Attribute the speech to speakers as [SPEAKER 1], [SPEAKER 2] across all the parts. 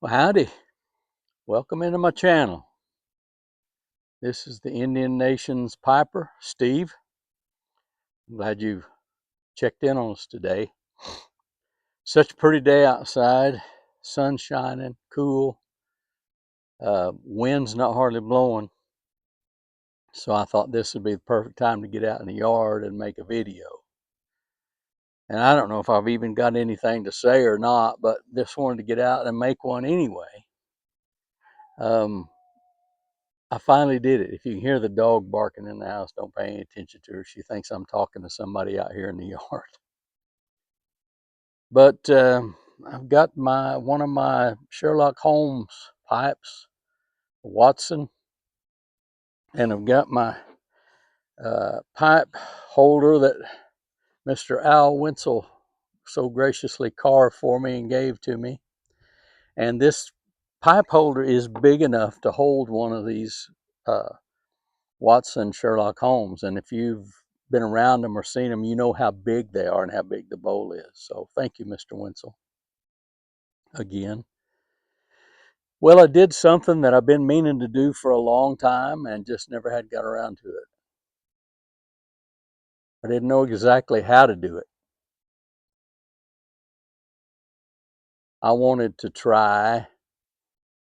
[SPEAKER 1] Well, howdy. Welcome into my channel. This is the Indian Nation's Piper, Steve. I'm glad you checked in on us today. Such a pretty day outside. Sun shining, cool. Wind's not hardly blowing. So I thought this would be the perfect time to get out in the yard and make a video. And I don't know if I've even got anything to say or not, but just wanted to get out and make one anyway. I finally did it. If you can hear the dog barking in the house, don't pay any attention to her. She thinks I'm talking to somebody out here in the yard. But I've got one of my Sherlock Holmes pipes, Watson, and I've got my pipe holder that Mr. Al Wenzel so graciously carved for me and gave to me. And this pipe holder is big enough to hold one of these Watson Sherlock Holmes. And if you've been around them or seen them, you know how big they are and how big the bowl is. So thank you, Mr. Wenzel, again. Well, I did something that I've been meaning to do for a long time and just never had got around to it. I didn't know exactly how to do it. I wanted to try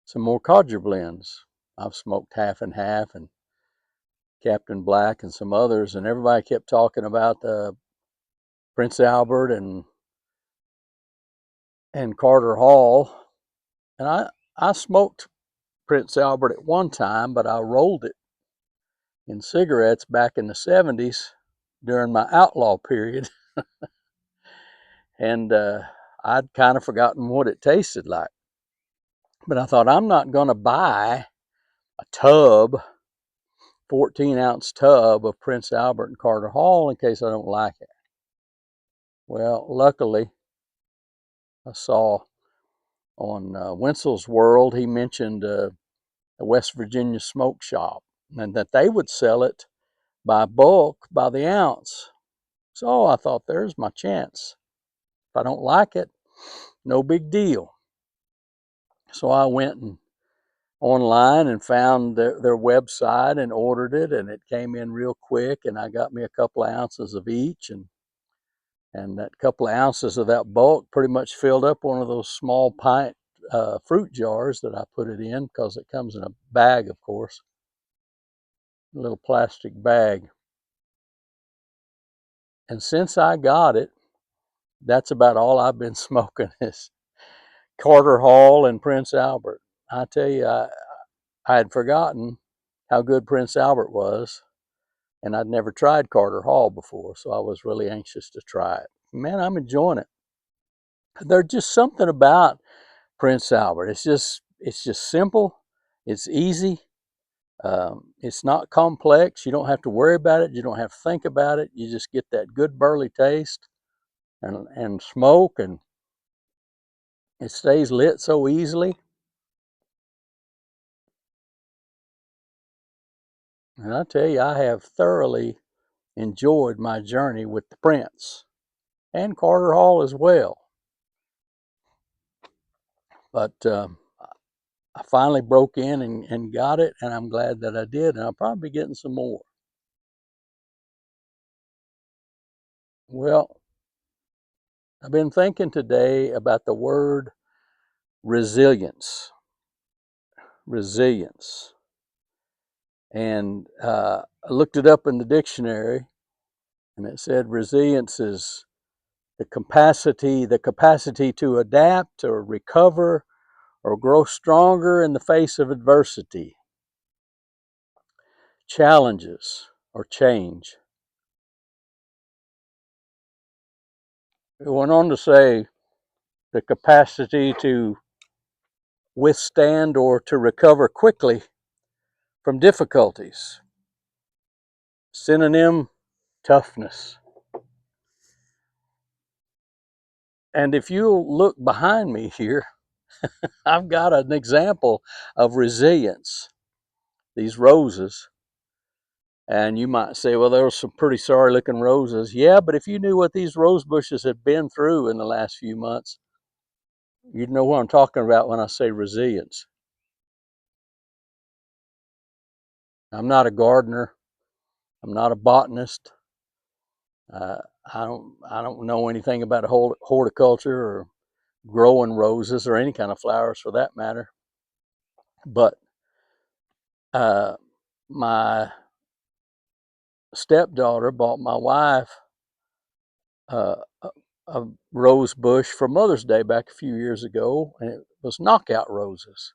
[SPEAKER 1] some more codger blends. I've smoked Half and Half and Captain Black and some others, and everybody kept talking about the Prince Albert and Carter Hall. And I smoked Prince Albert at one time, but I rolled it in cigarettes back in the 70s during my outlaw period. And I'd kind of forgotten what it tasted like. But I thought, I'm not going to buy a tub, 14-ounce tub of Prince Albert and Carter Hall in case I don't like it. Well, luckily, I saw on Wenzel's World, he mentioned the West Virginia Smoke Shop and that they would sell it by bulk, by the ounce. So I thought, there's my chance. If I don't like it, no big deal. So I went online and found their website and ordered it, and it came in real quick, and I got me a couple of ounces of each, and that couple of ounces of that bulk pretty much filled up one of those small pint fruit jars that I put it in, because it comes in a bag, of course, a little plastic bag. And since I got it, that's about all I've been smoking is Carter Hall and Prince Albert. I tell you, I had forgotten how good Prince Albert was, and I'd never tried Carter Hall before, so I was really anxious to try it. Man, I'm enjoying it. There's just something about Prince Albert. It's just simple. It's easy. It's not complex. You don't have to worry about it. You don't have to think about it. You just get that good burley taste and smoke, and it stays lit so easily. And I tell you, I have thoroughly enjoyed my journey with the Prince and Carter Hall as well. But I finally broke in and got it, and I'm glad that I did, and I'll probably be getting some more. Well, I've been thinking today about the word resilience. Resilience. And I looked it up in the dictionary, and it said resilience is the capacity to adapt or recover or grow stronger in the face of adversity, challenges, or change. It went on to say the capacity to withstand or to recover quickly from difficulties. Synonym, toughness. And if you'll look behind me here, I've got an example of resilience, these roses. And you might say, well, there were some pretty sorry looking roses. Yeah, but if you knew what these rose bushes had been through in the last few months, You know what I'm talking about when I say resilience. I'm not a gardener. I'm not a botanist. Uh, I don't know anything about horticulture or growing roses or any kind of flowers for that matter. But uh, my stepdaughter bought my wife uh, a rose bush for Mother's Day back a few years ago, and it was knockout roses.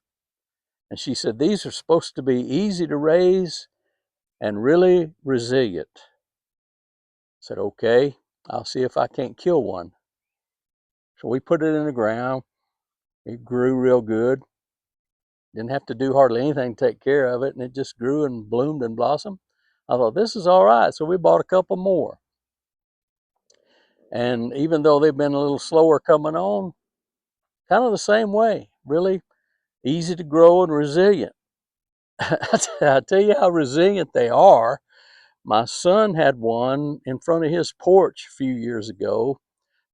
[SPEAKER 1] And she said, these are supposed to be easy to raise and really resilient. I said, okay, I'll see if I can't kill one. So we put it in the ground. It grew real good. Didn't have to do hardly anything to take care of it, and it just grew and bloomed and blossomed. I thought, this is all right. So we bought a couple more. And even though they've been a little slower coming on, kind of the same way, really easy to grow and resilient. I tell you how resilient they are. My son had one in front of his porch a few years ago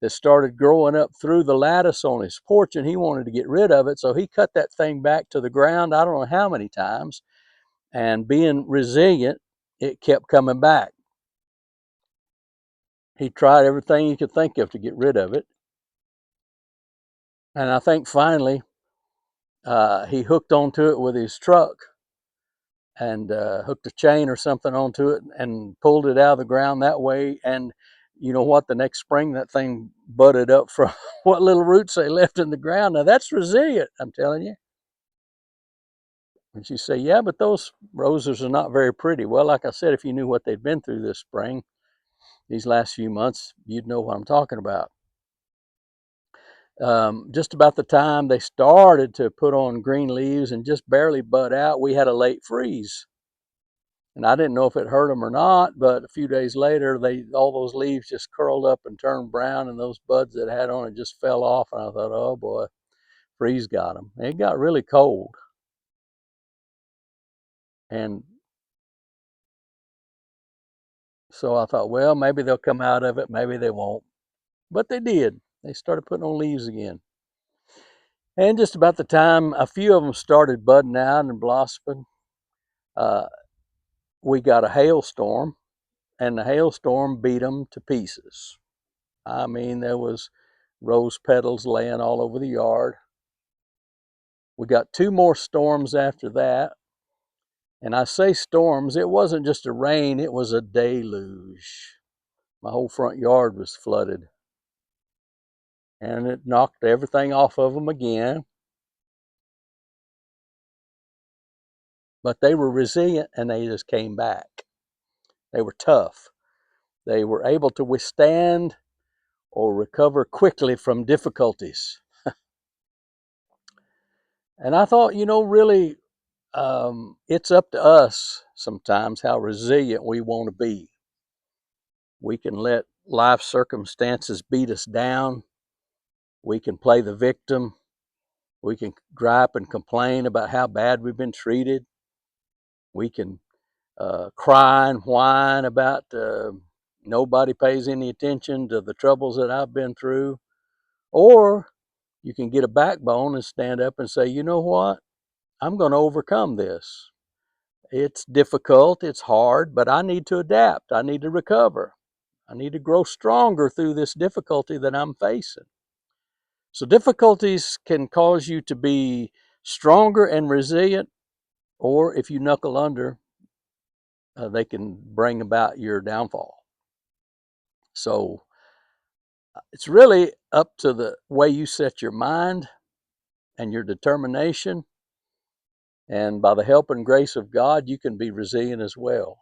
[SPEAKER 1] that started growing up through the lattice on his porch, and he wanted to get rid of it. So he cut that thing back to the ground, I don't know how many times. And being resilient, it kept coming back. He tried everything he could think of to get rid of it. And I think finally he hooked onto it with his truck and hooked a chain or something onto it and pulled it out of the ground that way. And you know what? The next spring, that thing budded up from what little roots they left in the ground. Now that's resilient, I'm telling you. And you say, yeah, but those roses are not very pretty. Well, like I said, if you knew what they'd been through this spring, these last few months, you'd know what I'm talking about. Just about the time they started to put on green leaves and just barely bud out, we had a late freeze. And I didn't know if it hurt them or not, but a few days later, all those leaves just curled up and turned brown, and those buds that had on it just fell off. And I thought, oh boy, freeze got them. And it got really cold. And so I thought, well, maybe they'll come out of it, maybe they won't. But they did. They started putting on leaves again. And just about the time a few of them started budding out and blossoming, uh, we got a hailstorm, and the hailstorm beat them to pieces. I mean, there was rose petals laying all over the yard. We got two more storms after that. And I say storms, it wasn't just a rain, it was a deluge. My whole front yard was flooded. And it knocked everything off of them again. But they were resilient and they just came back. They were tough. They were able to withstand or recover quickly from difficulties. And I thought, really, it's up to us sometimes how resilient we want to be. We can let life circumstances beat us down. We can play the victim. We can gripe and complain about how bad we've been treated. We can cry and whine about nobody pays any attention to the troubles that I've been through. Or you can get a backbone and stand up and say, you know what? I'm going to overcome this. It's difficult, it's hard, but I need to adapt. I need to recover. I need to grow stronger through this difficulty that I'm facing. So difficulties can cause you to be stronger and resilient, or if you knuckle under, they can bring about your downfall. So it's really up to the way you set your mind and your determination. And by the help and grace of God, you can be resilient as well.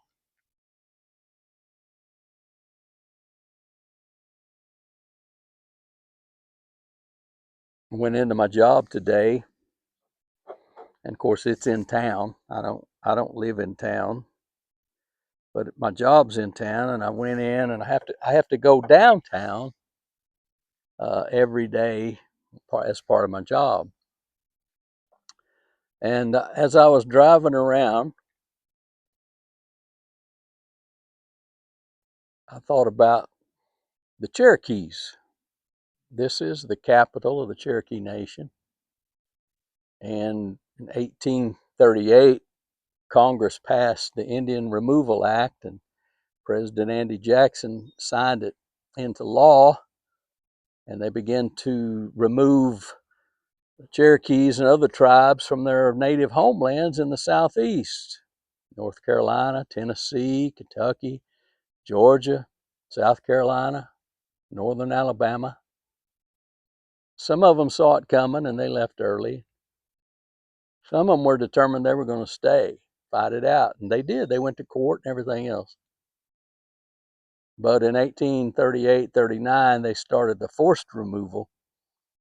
[SPEAKER 1] Went into my job today, and of course it's in town. I don't live in town, but my job's in town, and I went in, and I have to go downtown every day as part of my job. And as I was driving around, I thought about the Cherokees. This is the capital of the Cherokee Nation. And in 1838, Congress passed the Indian Removal Act, and President Andy Jackson signed it into law, and they began to remove the Cherokees and other tribes from their native homelands in the Southeast: North Carolina, Tennessee, Kentucky, Georgia, South Carolina, northern Alabama. Some of them saw it coming and they left early. Some of them were determined they were going to stay, fight it out, and they did. They went to court and everything else. But in 1838-39, they started the forced removal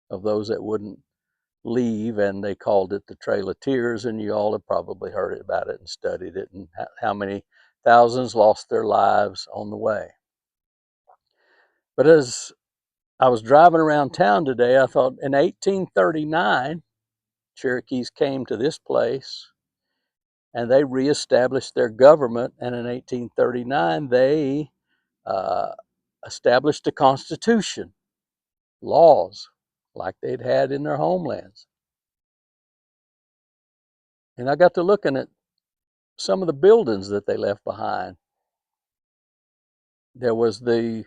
[SPEAKER 1] of those that wouldn't leave, and they called it the Trail of Tears, and you all have probably heard about it and studied it, and how many thousands lost their lives on the way. But as I was driving around town today, I thought in 1839, Cherokees came to this place and they reestablished their government. And in 1839, they established a constitution, laws like they'd had in their homelands. And I got to looking at some of the buildings that they left behind. There was the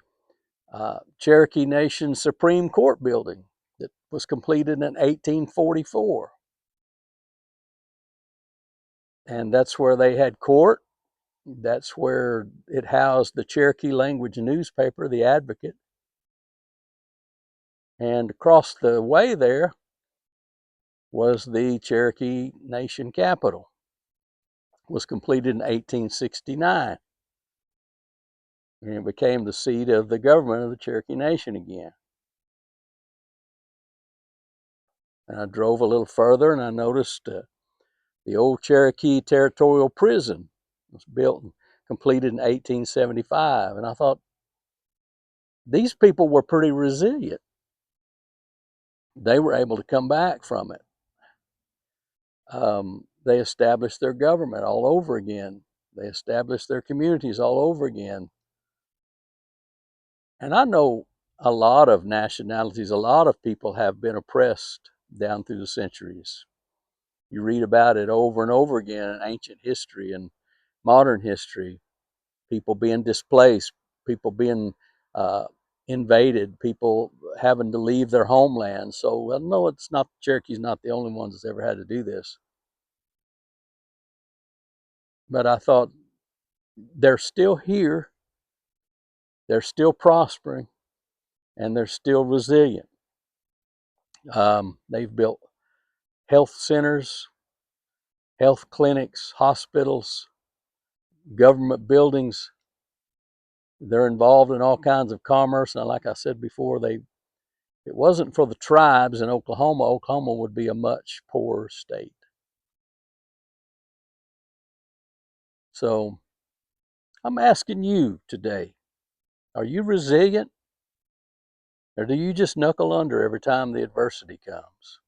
[SPEAKER 1] Cherokee Nation Supreme Court building that was completed in 1844. And that's where they had court. That's where it housed the Cherokee language newspaper, The Advocate. And across the way there was the Cherokee Nation Capitol. It was completed in 1869. And it became the seat of the government of the Cherokee Nation again. And I drove a little further and I noticed the old Cherokee Territorial Prison was built and completed in 1875. And I thought, these people were pretty resilient. They were able to come back from it. They established their government all over again. They established their communities all over again. And I know a lot of nationalities, a lot of people have been oppressed down through the centuries. You read about it over and over again in ancient history and modern history. People being displaced, people being invaded, people having to leave their homeland. So no, it's not, Cherokee's not the only ones that's ever had to do this. But I thought, they're still here, they're still prospering, and they're still resilient. They've built health centers, health clinics, hospitals, government buildings. They're involved in all kinds of commerce. And like I said before, it wasn't for the tribes in Oklahoma, Oklahoma would be a much poorer state. So I'm asking you today, are you resilient? Or do you just knuckle under every time the adversity comes?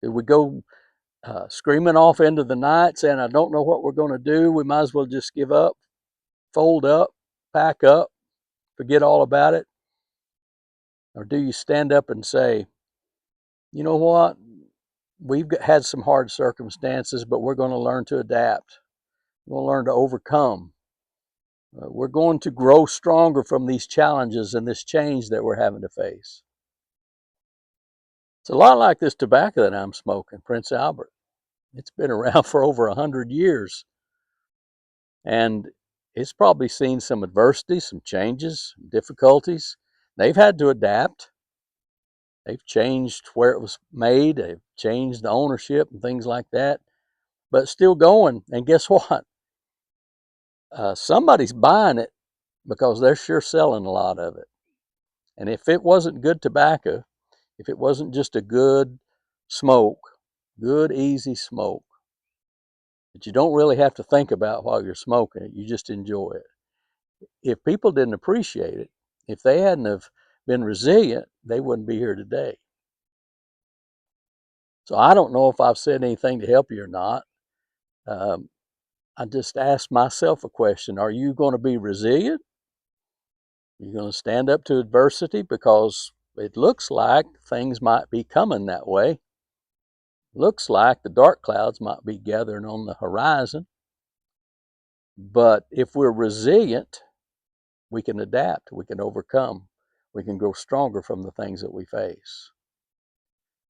[SPEAKER 1] Do we go screaming off into the night saying, I don't know what we're going to do, we might as well just give up, fold up, pack up, forget all about it? Or do you stand up and say, you know what, we've had some hard circumstances, but we're going to learn to adapt, we're going to learn to overcome, we're going to grow stronger from these challenges and this change that we're having to face? It's a lot like this tobacco that I'm smoking, Prince Albert. It's been around for over 100 years. And it's probably seen some adversity, some changes, some difficulties. They've had to adapt. They've changed where it was made. They've changed the ownership and things like that, but still going. And guess what? Somebody's buying it because they're sure selling a lot of it. And if it wasn't good tobacco, if it wasn't just a good smoke, good, easy smoke, that you don't really have to think about while you're smoking it, you just enjoy it. If people didn't appreciate it, if they hadn't have been resilient, they wouldn't be here today. So I don't know if I've said anything to help you or not. I just asked myself a question. Are you going to be resilient? Are you going to stand up to adversity? Because It looks like things might be coming that way. Looks like the dark clouds might be gathering on the horizon. But if we're resilient, we can adapt, we can overcome, we can grow stronger from the things that we face.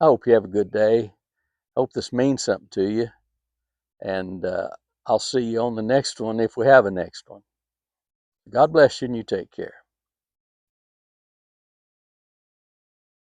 [SPEAKER 1] I hope you have a good day. Hope this means something to you. And I'll see you on the next one if we have a next one. God bless you and you take care.